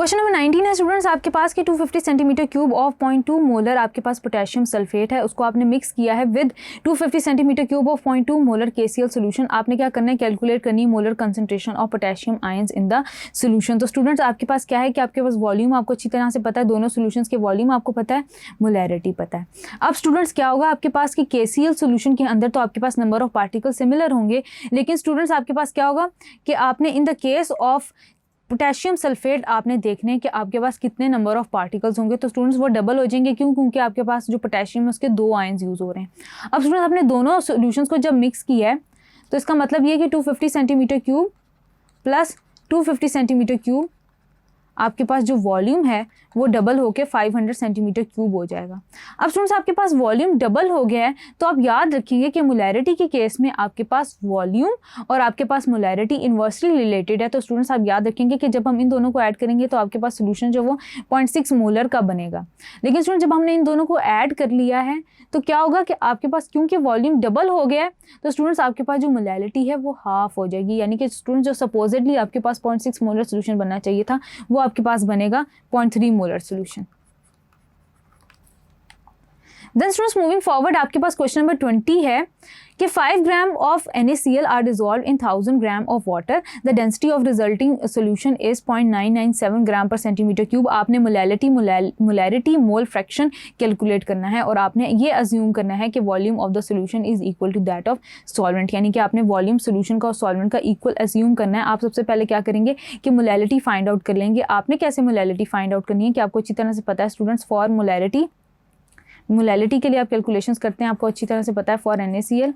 Question number 19 है students, आपके पास की 250 सेंटीमीटर क्यूब ऑफ 0.2 मोलर आपके पास पोटेशियम सल्फेट है, उसको आपने मिक्स किया है with 250 centimetre cube of 0.2 molar KCl solution. आपने क्या करना है, कैलकुलेट करनी है molar concentration of potassium ions in the solution. तो स्टूडेंट्स आपके पास क्या है कि आपके पास वॉल्यूम आपको अच्छी तरह से पता है, दोनों सोल्यूशंस के वॉल्यूम आपको पता है, मोलैरिटी पता है। अब स्टूडेंट्स क्या होगा, आपके पास की KCl सोल्यूशन के अंदर तो आपके पास नंबर ऑफ पार्टिकल सिमिलर होंगे, लेकिन स्टूडेंट्स आपके पास क्या होगा कि आपने in the case of potassium sulphate आपने देखने हैं कि आपके पास कितने नंबर ऑफ पार्टिकल्स होंगे। तो स्टूडेंट्स वो डबल हो जाएंगे, क्यों? क्योंकि आपके पास जो पोटेशियम है उसके 2 आयंस यूज़ हो रहे हैं। अब स्टूडेंट्स आपने दोनों सॉल्यूशंस को जब मिक्स किया है तो इसका मतलब ये है कि 250 centimetre cube plus 250 centimetre cube आपके पास जो वॉल्यूम है वो डबल होके 500 सेंटीमीटर क्यूब हो जाएगा। अब स्टूडेंट्स आपके पास वॉल्यूम डबल हो गया है, तो आप याद रखिएगा कि मोलैरिटी के केस में आपके पास वॉल्यूम और आपके पास मोलैरिटी इन्वर्सली रिलेटेड है। तो स्टूडेंट्स आप याद रखेंगे कि जब हम इन दोनों को ऐड करेंगे तो आपके पास सोल्यूशन जो वो 0.6 मोलर का बनेगा। लेकिन स्टूडेंट जब हमने इन दोनों को ऐड कर लिया है तो क्या होगा कि आपके पास क्योंकि वॉल्यूम डबल हो गया है तो स्टूडेंट्स आपके पास जो मोलैरिटी है वो हाफ हो जाएगी, यानी कि स्टूडेंट जो सपोजिटली आपके पास 0.6 मोलर सोल्यूशन बनना चाहिए था वो आपके पास बनेगा 0.3 molar solution. Then students moving forward आपके पास क्वेश्चन नंबर 20 है कि 5 gram of NaCl are dissolve in 1000 gram of water, the density of resulting solution is 0.997 gram per centimetre cube. आपने मोलैरिटी मोल फ्रैक्शन कैलकुलेट करना है और आपने ये अज्यूम करना है कि volume of the solution is equal to that of solvent, यानी कि आपने वॉल्यूम सोल्यूशन का और सॉल्वेंट का इक्वल अज्यूम करना है। आप सबसे पहले क्या करेंगे कि मोलैरिटी फाइंड आउट कर लेंगे। आपने कैसे मोलैरिटी फाइंड आउट करनी है कि आपको अच्छी तरह से पता है स्टूडेंट्स, फॉर मोलैरिटी के लिए आप कैलकुलेशंस करते हैं, आपको अच्छी तरह से पता है। फॉर NaCl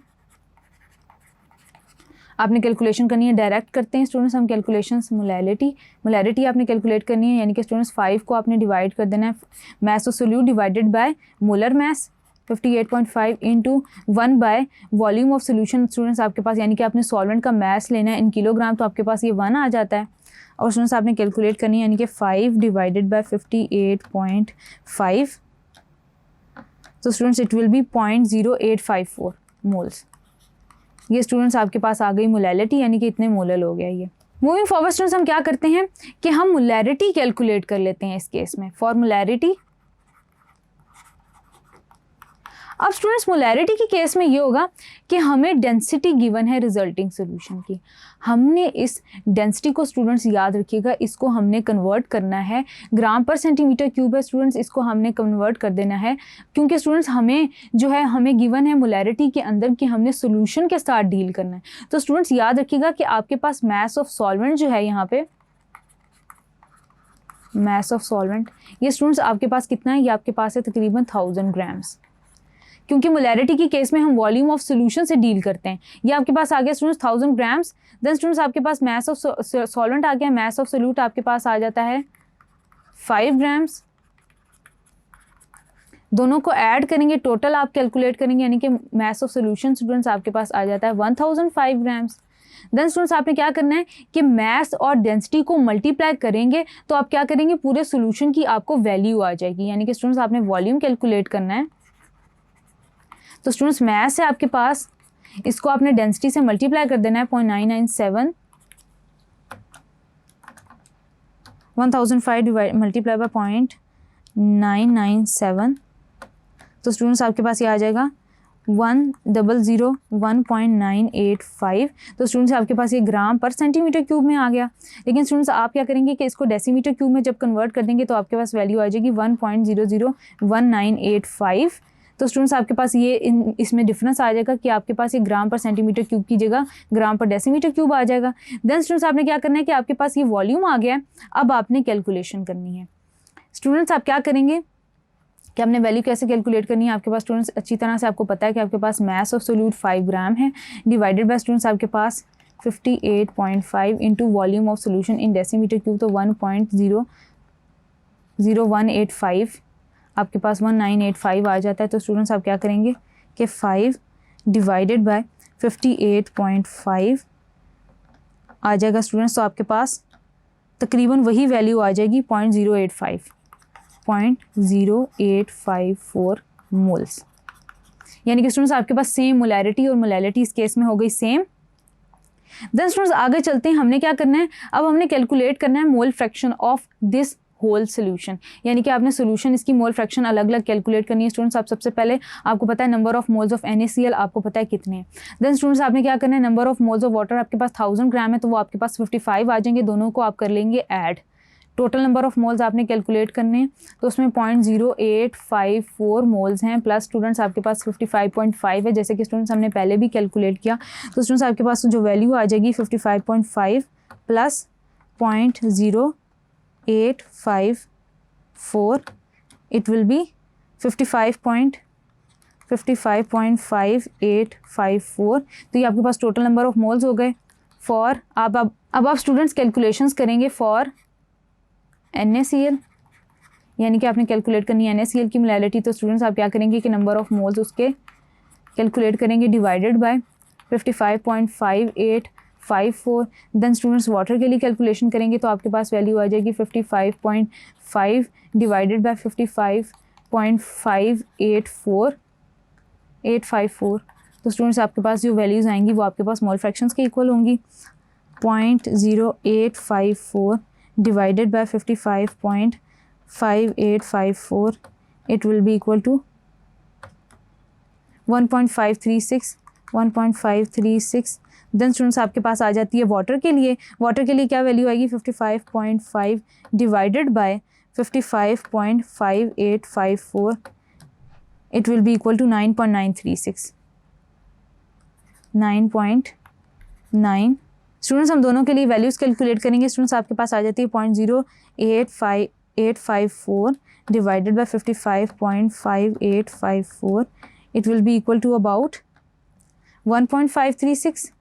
आपने कैलकुलेशन करनी है, डायरेक्ट करते हैं स्टूडेंट्स हम कैलकुलेशंस। मोलैरिटी आपने कैलकुलेट करनी है, यानी कि स्टूडेंट्स 5 को आपने डिवाइड कर देना है mass of solute divided by molar mass 58.5 into 1 by volume of solution students आपके पास, यानी कि आपने सॉल्वेंट का मास लेना है इन किलोग्राम, तो आपके पास ये 1 आ जाता है। और स्टूडेंट्स आपने कैलकुलेट करनी है, यानी कि 5 डिवाइडेड बाय 58.5, तो students it will B 0.0854 moles. ये स्टूडेंट्स आपके पास आ गई मोलैरिटी, यानी कि इतने मोलर हो गया ये। मूविंग फॉरवर्ड स्टूडेंट्स हम क्या करते हैं कि हम मोलैरिटी कैलकुलेट कर लेते हैं इस केस में। फॉर मोलैरिटी, अब स्टूडेंट्स मोलैरिटी के केस में ये होगा कि हमें डेंसिटी गिवन है रिजल्टिंग सोल्यूशन की। हमने इस डेंसिटी को स्टूडेंट्स याद रखिएगा, इसको हमने कन्वर्ट करना है, ग्राम पर सेंटीमीटर क्यूब है स्टूडेंट्स, इसको हमने कन्वर्ट कर देना है, क्योंकि स्टूडेंट्स हमें जो है हमें गिवन है मोलैरिटी के अंदर कि हमने सोल्यूशन के साथ डील करना है। तो स्टूडेंट्स याद रखिएगा कि आपके पास मास ऑफ सॉल्वेंट जो है, यहाँ पे मास ऑफ सॉल्वेंट ये स्टूडेंट्स आपके पास कितना है, ये आपके पास है तकरीबन 1000 ग्राम्स, क्योंकि मोलैरिटी की केस में हम वॉल्यूम ऑफ सोल्यूशन से डील करते हैं। ये आपके पास आ गया स्टूडेंट्स 1000 ग्राम्स। देन स्टूडेंट्स आपके पास मास ऑफ सॉल्वेंट आ गया, मास ऑफ सोल्यूट आपके पास आ जाता है 5 ग्राम्स। दोनों को ऐड करेंगे, टोटल आप कैलकुलेट करेंगे, यानी कि मास ऑफ सोल्यूशन स्टूडेंट्स आपके पास आ जाता है 1005 ग्राम्स। देन स्टूडेंट्स आपने क्या करना है कि मास और डेंसिटी को मल्टीप्लाई करेंगे तो आप क्या करेंगे, पूरे सोल्यूशन की आपको वैल्यू आ जाएगी, यानी कि स्टूडेंट्स आपने वॉल्यूम कैलकुलेट करना है। तो स्टूडेंट्स मास है आपके पास, इसको आपने डेंसिटी से मल्टीप्लाई कर देना है 0.997, 1005 मल्टीप्लाई बाय 0.997, तो स्टूडेंट्स आपके पास ये आ जाएगा 1,001.985। तो स्टूडेंट्स आपके पास ये ग्राम पर सेंटीमीटर क्यूब में आ गया। लेकिन स्टूडेंट्स आप क्या करेंगे कि इसको डेसीमीटर क्यूब में जब कन्वर्ट कर देंगे तो आपके पास वैल्यू आ जाएगी 1.001,985। तो स्टूडेंट्स आपके पास ये इसमें डिफरेंस आ जाएगा कि आपके पास ये ग्राम पर सेंटीमीटर क्यूब की जगह ग्राम पर डेसीमीटर क्यूब आ जाएगा। देन स्टूडेंट्स आपने क्या करना है कि आपके पास ये वॉल्यूम आ गया है, अब आपने कैलकुलेशन करनी है। स्टूडेंट्स आप क्या करेंगे कि आपने वैल्यू कैसे कैलकुलेट करनी है। आपके पास स्टूडेंट्स अच्छी तरह से आपको पता है कि आपके पास मास ऑफ सोल्यूट 5 ग्राम है, डिवाइडेड बाय स्टूडेंट्स आपके पास 58.5 into volume of solution in decimetre cube, तो 1.00185 आपके पास 1985 आ जाता है। तो स्टूडेंट्स आप क्या करेंगे कि 5 डिवाइडेड बाय 58.5 आ जाएगा स्टूडेंट्स, तो आपके पास तकरीबन वही वैल्यू आ जाएगी 0.084 मोल्स, यानी कि स्टूडेंट्स आपके पास सेम मोलैरिटी और मोलैरिटी इस केस में हो गई सेम। देन स्टूडेंट्स आगे चलते हैं, हमने क्या करना है, अब हमने कैलकुलेट करना है mole fraction of this whole solution, यानी कि आपने सोल्यूशन इसकी मोल फ्रैक्शन अलग अलग कैलकुलेट करनी है। स्टूडेंट्स आप सबसे पहले आपको पता है number of moles of NaCl आपको पता है कितने हैं। देन स्टूडेंट्स आपने क्या करना है, number of moles of water आपके पास 1000 ग्राम है तो वो आपके पास 55 आ जाएंगे, दोनों को आप कर लेंगे add. Total number of moles आपने कैलकुलेट करने हैं तो उसमें 0.0854 मोल्स हैं, प्लस स्टूडेंट्स आपके पास 55.5 है, जैसे कि स्टूडेंट्स हमने पहले भी कैलकुलेट किया। तो स्टूडेंट्स आपके पास जो वैल्यू आ जाएगी 55.5 प्लस 0.0854, इट विल बी 55.5854। तो ये आपके पास टोटल नंबर ऑफ मोल्स हो गए। फॉर अब आप स्टूडेंट्स कैलकुलेशंस करेंगे फॉर NaCl, यानी कि आपने कैलकुलेट करनी है NaCl की मोलैलिटी। तो स्टूडेंट्स आप क्या करेंगे कि नंबर ऑफ मोल्स उसके कैलकुलेट करेंगे divided by 55.5854। Then students water के लिए कैलकुलेशन करेंगे तो आपके पास वैल्यू आ जाएगी 55.5 डिवाइडेड बाय 55.5854। तो स्टूडेंट्स आपके पास जो वैल्यूज़ आएंगी वो आपके पास मोल फ्रैक्शंस के इक्वल होंगी। 0.0854 divided by 55.5854, it will be equal to 1.536। Then students आपके पास आ जाती है वाटर के लिए क्या वैल्यू आएगी 55.5 divided by 55.5854, it will be equal to 9.936। 9.9। Students हम दोनों के लिए वैल्यूज़ कैलकुलेट करेंगे। स्टूडेंट्स आपके पास आ जाती है 0.08554 divided by 55.5854, it will be equal to about 1.536।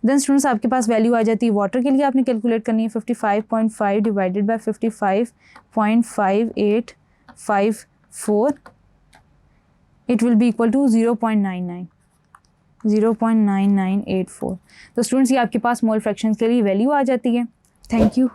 Then students आपके पास वैल्यू आ जाती है वाटर के लिए आपने कैलकुलेट करनी है 55.5 divided by 55.5854, it will be equal to 0.9984। तो स्टूडेंट्स ये आपके पास मोल फ्रैक्शन के लिए वैल्यू आ जाती है। Thank you.